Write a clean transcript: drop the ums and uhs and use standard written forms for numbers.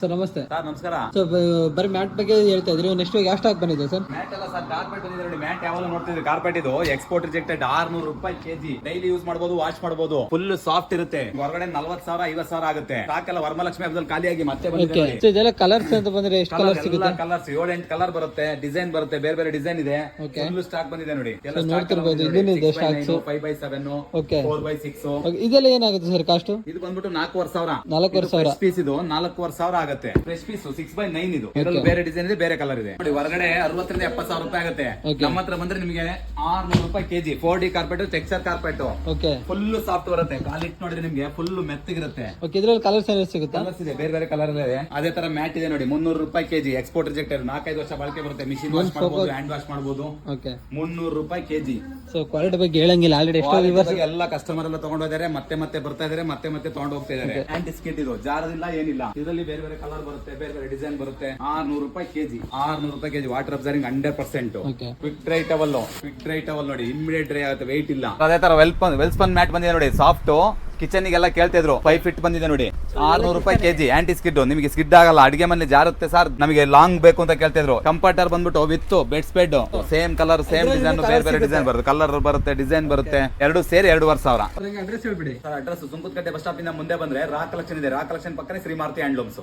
Sir ನಮಸ್ತೆ. Sir ನಮಸ್ಕಾರ. So ಬರೀ ಮ್ಯಾಟ್ ಬಗ್ಗೆ ಹೇಳ್ತಾ ಇದ್ರಿ, ನೆಕ್ಸ್ಟ್ ಯಾವ ಸ್ಟಾಕ್ ಬಂದಿದೆ ಸರ್? ಮ್ಯಾಟ್ ಎಲ್ಲ ಸರ್ ಕಾರ್ಪೆಟ್ ಬಂದಿದೆ ನೋಡಿ. ಮ್ಯಾಟ್ ಯಾವಾಗ ನೋಡ್ತಿದ್ರಿ, ಕಾರ್ಪೆಟ್ ಇದು ಎಕ್ಸ್ಪೋರ್ಟ್ ರಿಜೆಕ್ಟೆಡ್ 600 ರೂಪಾಯಿ ಕೆಜಿ. ಡೈಲಿ ಯೂಸ್ ಮಾಡಬಹುದು, ವಾಶ್ ಮಾಡಬಹುದು, ಫುಲ್ ಸಾಫ್ಟ್ ಇರುತ್ತೆ. ಹೊರಗಡೆ 40,000 50,000 ಆಗುತ್ತೆ. ಸ್ಟಾಕ್ ಎಲ್ಲ ವರಮಹಾಲಕ್ಷ್ಮಿ ಹಬ್ಬದಲ್ಲಿ ಖಾಲಿಯಾಗಿ ಮತ್ತೆ ಬಂದಿದೆ. ಇದೆಲ್ಲ ಕಲರ್ಸ್ ಅಂತ ಬಂದ್ರೆ ಎಷ್ಟು ಕಲರ್ ಸಿಗುತ್ತೆ? ಕಲರ್ಸ್ 7-8 ಕಲರ್ ಬರುತ್ತೆ, ಡಿಸೈನ್ ಬರುತ್ತೆ, ಬೇರೆ ಬೇರೆ ಡಿಸೈನ್ ಇದೆ. ಫುಲ್ ಸ್ಟಾಕ್ ಬಂದಿದೆ ನೋಡಿ. ಎಲ್ಲ ನೋಡ್ತಿರ್ಬೋದು, ಇದನ್ನಿದೆ ಸ್ಟಾಕ್ಸ್ 5x7 ಓಕೆ 4x6. ಇದೆಲ್ಲ ಏನಾಗುತ್ತೆ ಸರ್ ಕಾಸ್ಟ್? ಇದು ಬಂದ್ಬಿಟ್ಟು 4,500. 4,500 ಪೀಸ್ ಇದು 4,500 ಆಗುತ್ತೆ. ಫ್ರೆಶ್ ಪೀಸ್ 6x9 ಇದು. ಇದರಲ್ಲಿ ಬೇರೆ ಡಿಸೈನ್ ಇದೆ, ಬೇರೆ ಕಲರ್ ಇದೆ ನೋಡಿ. ಹೊರಗಡೆ 60,000 70,000 ರೂಪಾಯಿ ಆಗುತ್ತೆ. ನಮ್ಮ ಹತ್ರ ಬಂದ್ರೆ ನಿಮಗೆ 600 ರೂಪಾಯಿ KG. 4D carpet, texture carpet, okay full soft ಬರುತ್ತೆ. ಕಾಲಿಟ್ ನೋಡಿದ್ರೆ ನಿಮಗೆ ಫುಲ್ ಮೆತ್ತಗಿರುತ್ತೆ. ಓಕೆ ಇದ್ರಲ್ಲಿ ಕಲರ್ಸ್ ಏನಾದ್ರು ಸಿಗುತ್ತಾ? ಕಲರ್ಸ್ ಇದೆ, ಬೇರೆ ಬೇರೆ ಕಲರ್ ಇದೆ. ಅದೇ ತರ ಮ್ಯಾಟ್ ಇದೆ ನೋಡಿ, 300 ರೂಪಾಯಿ ಕೆಜಿ. ಎಕ್ಸ್ಪೋರ್ಟ್ ರಿಜೆಕ್ಟೆಡ್, 4-5 ವರ್ಷ ಬಳಕೆ ಬರುತ್ತೆ. ಮಿಷಿನ್ ವಾಶ್ ಮಾಡಬಹುದು, ಹ್ಯಾಂಡ್ ವಾಶ್ ಮಾಡಬಹುದು. ಓಕೆ 300 ರೂಪಾಯಿ ಕೆಜಿ. ಸೊ ಕ್ವಾಲಿಟಿ ಬಗ್ಗೆ ಹೇಳಂಗಿಲ್ಲ, ಆಲ್ರೆಡಿ ಎಷ್ಟೋ ವಿವರ್ಸ್ ಎಲ್ಲ ಕಸ್ಟಮರ್ ಎಲ್ಲ ತಗೊಂಡು ಹೋಗಿದ್ದಾರೆ, ಮತ್ತೆ ಮತ್ತೆ ಬರ್ತಾ ಇದಾರೆ, ಮತ್ತೆ ಮತ್ತೆ ತಗೊಂಡು ಹೋಗ್ತಾ ಇದಾರೆ. ಆಂಟಿ ಸ್ಕಿಟ್ ಇದು ಜಾರದಿಲ್ಲ, ಏನಿಲ್ಲ. ಇದರಲ್ಲಿ ಬೇರೆ ಬೇರೆ ಕಲರ್ ಬರುತ್ತೆ, ಬೇರೆ ಬೇರೆ ಡಿಸೈನ್ ಬರುತ್ತೆ. 600 ರೂಪಾಯಿ ಕೆಜಿ. 600 ರೂಪಾಯಿ KG. Water observing 100%. Quick dry towel, quick dry towel ನೋಡಿ, ಇಮಿಡಿಯೇಟ್ ಡ್ರೈ ಆಗುತ್ತೆ, ವೆಯ್ಟ್ ಇಲ್ಲ. ಅದೇ ತರ ವೆಲ್ಸ್ಪನ್ ಮ್ಯಾಟ್ ಬಂದಿದೆ ನೋಡಿ, ಸಾಫ್ಟ್. ಕಿಚನ್ ಗೆಲ್ಲ ಕೇಳ್ತಿದ್ರು, 5 ಫೀಟ್ ಬಂದಿದೆ ನೋಡಿ. 600 ರೂಪಾಯಿ ಕೆಜಿ. ಆಂಟಿ ಸ್ಕಿಡ್, ನಿಮಗೆ ಸ್ಕಿಡ್ ಆಗಲ್ಲ, ಅಡಿಗೆ ಮನೆ ಜಾರುತ್ತೆ ಸರ್, ನಮಗೆ ಲಾಂಗ್ ಬೇಕು ಅಂತ ಕೇಳ್ತಿದ್ರು. ಕಂಫರ್ಟರ್ ಬಂದ್ಬಿಟ್ಟು with bedspread, same colour, same design, ಬೇರೆ ಬೇರೆ ಡಿಸೈನ್ ಬರುತ್ತೆ, ಕಲರ್ ಬರುತ್ತೆ, ಡಿಸೈನ್ ಬರುತ್ತೆ. ಎರಡು ಸೇರಿ 2,500. ಅಡ್ರೆಸ್ ಹೇಳ್ಬಿಡಿ ಅಡ್ರೆಸ್ ಸುಂಕುತ್ಕಟ್ಟೆ ಬಸ್ ಸ್ಟಾಪ್ ಇಂದ ಮುಂದೆ ಬಂದ್ರೆ ರಾ ಕಲೆಕ್ಷನ್ ಇದೆ. ರಾ ಕಲೆಕ್ಷನ್ ಪಕ್ಕನೇ ಶ್ರೀಮಾರ್ತಿ ಹ್ಯಾಂಡ್ಲೂಮ್ಸ್.